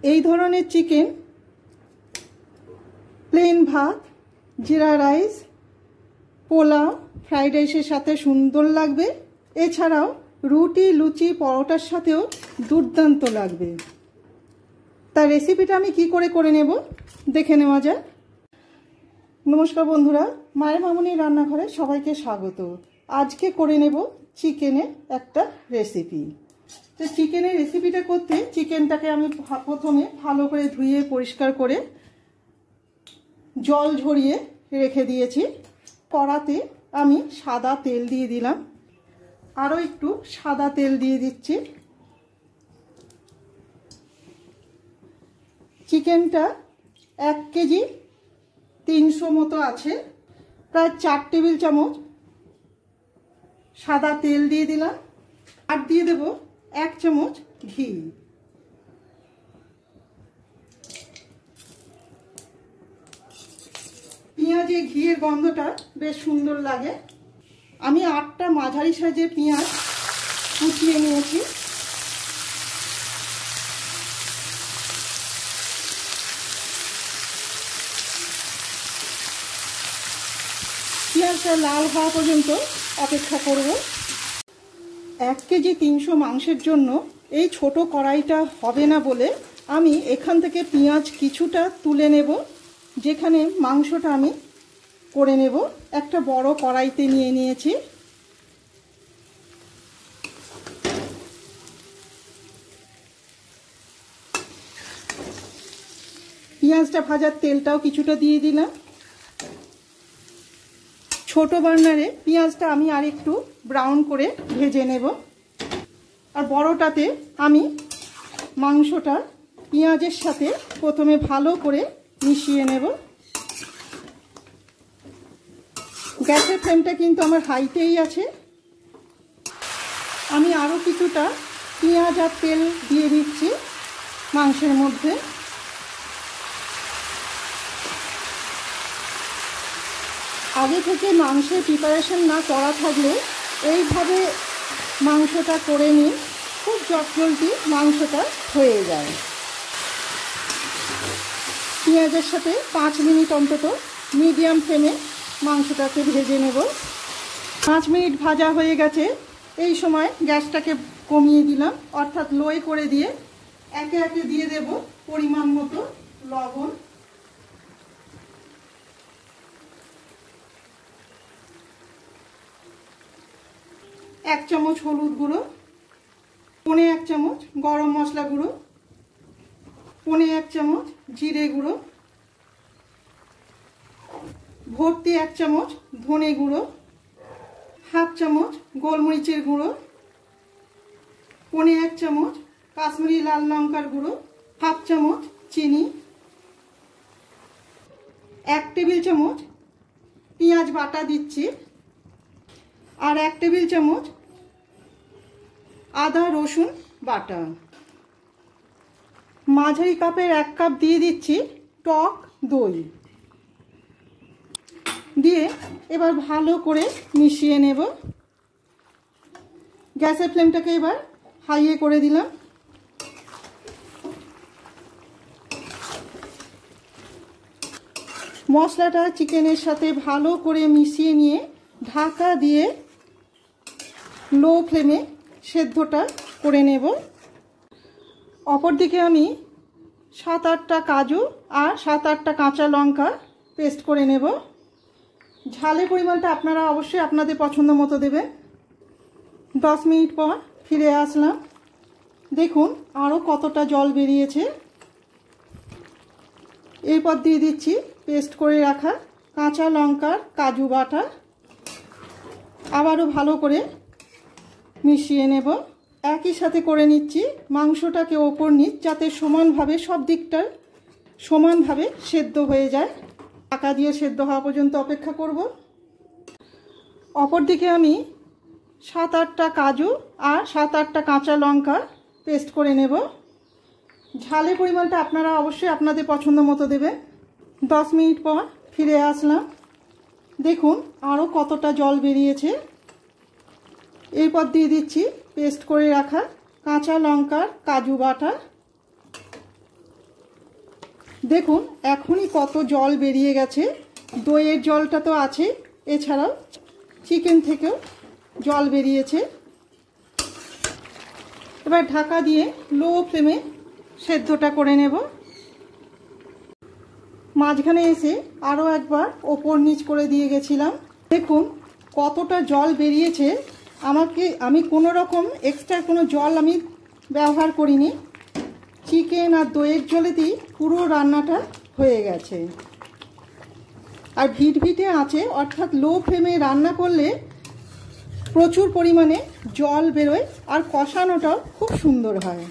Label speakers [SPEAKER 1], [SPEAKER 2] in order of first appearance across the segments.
[SPEAKER 1] এই ধরনের chicken plane ভাত, জিরা রাইস, পোলাও, ফ্রাইড রাইসের সাথে সুন্দর লাগবে। এছাড়াও রুটি, লুচি, পরোটার সাথেও দুর্দান্ত লাগবে। তার রেসিপিটা আমি কি করে নেব দেখে নেওয়া যাক। নমস্কার বন্ধুরা, মায়ের মামুনির রান্নাঘরে সবাইকে স্বাগত। আজকে করে নেব চিকেনের একটা রেসিপি। তো চিকেনের রেসিপিটা করতে চিকেনটাকে আমি প্রথমে ভালো করে ধুয়ে পরিষ্কার করে জল ঝরিয়ে রেখে দিয়েছি। কড়াতে আমি সাদা তেল দিয়ে দিলাম, আরও একটু সাদা তেল দিয়ে দিচ্ছি। চিকেনটা 1 কেজি 300 মতো আছে, প্রায় 4 টেবিল চামচ সাদা তেল দিয়ে দিলাম। আর দিয়ে দেব 1 চামচ ঘি। পেঁয়াজে ঘিয়ের গন্ধটা বেশ সুন্দর লাগে। আমি 8টা মাঝারি সাইজের পেঁয়াজ কুচিয়ে নিয়েছি। পেঁয়াজটা লাল হওয়া পর্যন্ত অপেক্ষা করব। 1 কেজি 300 মাংসের জন্য এই ছোট কড়াইটা হবে না বলে আমি এখান থেকে পেঁয়াজ কিছুটা তুলে নেব, যেখানে মাংসটা আমি করে নেব। একটা বড় কড়াইতে নিয়ে নিয়েছি। পেঁয়াজটা ভাজার তেলটাও কিছুটা দিয়ে দিলাম। ছোট বার্নারে পেঁয়াজটা আমি আর একটু ব্রাউন করে ভেজে নেব। আর বড়টাতে আমি মাংসটা পেঁয়াজের সাথে প্রথমে ভালো করে মিশিয়ে নেব। গ্যাসের ফ্লেমটা কিন্তু আমার হাইতেই আছে। আমি আরও কিছুটা পেঁয়াজ আর তেল দিয়ে দিচ্ছি মাংসের মধ্যে। আগে থেকে মাংসের প্রিপারেশন না করা থাকলে এইভাবে মাংসটা করে নিন, খুব জলদি মাংসটা হয়ে যায়। পেঁয়াজের সাথে 5 মিনিট অন্তত মিডিয়াম ফ্লেমে মাংসটাকে ভেজে নেব। 5 মিনিট ভাজা হয়ে গেছে। এই সময় গ্যাসটাকে কমিয়ে দিলাম, অর্থাৎ লোয়ে করে দিয়ে একে একে দিয়ে দেব পরিমাণ মতো লবণ, এক চামচ হলুদ গুঁড়ো, 1.25 চামচ গরম মশলা গুঁড়ো, 1.25 চামচ জিরে গুঁড়ো, ভর্তি 1 চামচ ধনে গুঁড়ো, 1/2 চামচ গোলমরিচের গুঁড়ো, 1.25 চামচ কাশ্মীরি লাল লঙ্কার গুঁড়ো, 1/2 চামচ চিনি, 1 টেবিল চামচ পেঁয়াজ বাটা দিচ্ছি, আর 1 টেবিল চামচ আদা রসুন বাটা। মাঝারি কাপের 1 কাপ দিয়ে দিচ্ছি টক দই দিয়ে এবার ভালো করে মিশিয়ে নেব। গ্যাসের ফ্লেমটাকে এবার হাইয়ে করে দিলাম। মশলাটা চিকেনের সাথে ভালো করে মিশিয়ে নিয়ে ঢাকা দিয়ে লো ফ্লেমে সেদ্ধটা করে নেব। অপরদিকে আমি 7-8টা কাজু আর 7-8টা কাঁচা লঙ্কা পেস্ট করে নেব। ঝালের পরিমাণটা আপনারা অবশ্যই আপনাদের পছন্দ মতো দেবেন। 10 মিনিট পর ফিরে আসলাম। দেখুন আরও কতটা জল বেরিয়েছে। এরপর দিয়ে দিচ্ছি পেস্ট করে রাখা কাঁচা লঙ্কার কাজু বাটা। আবারও ভালো করে মিশিয়ে নেব। একই সাথে করে নিচ্ছি মাংসটাকে ওপর নিচ, যাতে সমানভাবে সব দিকটা সমানভাবে সেদ্ধ হয়ে যায়। ঢাকা দিয়ে সেদ্ধ হওয়া পর্যন্ত অপেক্ষা করব। অপরদিকে আমি 7-8টা কাজু আর 7-8টা কাঁচা লঙ্কা পেস্ট করে নেব। ঝালের পরিমাণটা আপনারা অবশ্যই আপনাদের পছন্দ মতো দেবেন। 10 মিনিট পর ফিরে আসলাম। দেখুন আরও কতটা জল বেরিয়েছে। এরপর দিয়ে দিচ্ছি পেস্ট করে রাখা কাঁচা লঙ্কার কাজু বাটা। দেখুন এখনই কত জল বেরিয়ে গেছে। দইয়ের জলটা তো আছে, এছাড়াও চিকেন থেকেও জল বেরিয়েছে। এবার ঢাকা দিয়ে লো ফ্লেমে সেদ্ধটা করে নেব। মাঝখানে এসে আরও একবার ওপর নিচ করে দিয়ে গেছিলাম। দেখুন কতটা জল বেরিয়েছে। আমি কোনো রকম এক্সট্রা কোনো জল আমি ব্যবহার করিনি। চিকেন আর দইয়ের জলেতেই পুরো রান্নাটা হয়ে গেছে। আর ভিটভিটে আছে, অর্থাৎ লো ফ্লেমে রান্না করলে প্রচুর পরিমাণে জল বেরোয় আর কষানোটাও খুব সুন্দর হয়।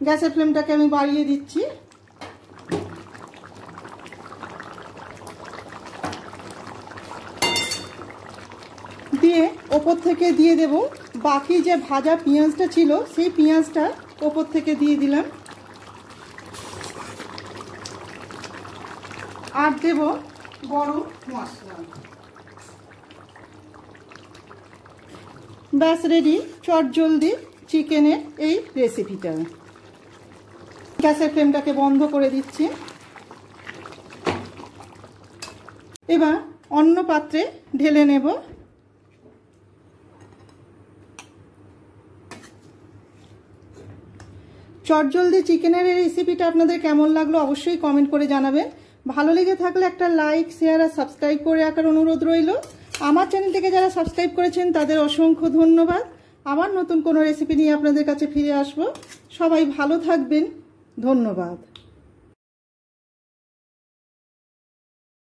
[SPEAKER 1] গ্যাসের ফ্লেমটাকে আমি বাড়িয়ে দিচ্ছি। দিয়ে ওপর থেকে দিয়ে দেব বাকি যে ভাজা পেঁয়াজটা ছিল, সেই পেঁয়াজটা ওপর থেকে দিয়ে দিলাম। আর দেব গরম মশলা। ব্যাস রেডি চটজলদি চিকেনের এই রেসিপিটা। গ্যাসের ফ্লেমটাকে বন্ধ করে দিচ্ছি। এবার অন্য পাত্রে ঢেলে নেব। চটজলদি চিকেনের এই রেসিপিটা আপনাদের কেমন লাগলো অবশ্যই কমেন্ট করে জানাবেন। ভালো লেগে থাকলে একটা লাইক, শেয়ার আর সাবস্ক্রাইব করে রাখার অনুরোধ রইল। আমার চ্যানেলটিকে যারা সাবস্ক্রাইব করেছেন তাদের অসংখ্য ধন্যবাদ। আবার নতুন কোনো রেসিপি নিয়ে আপনাদের কাছে ফিরে আসব। সবাই ভালো থাকবেন। ধন্যবাদ।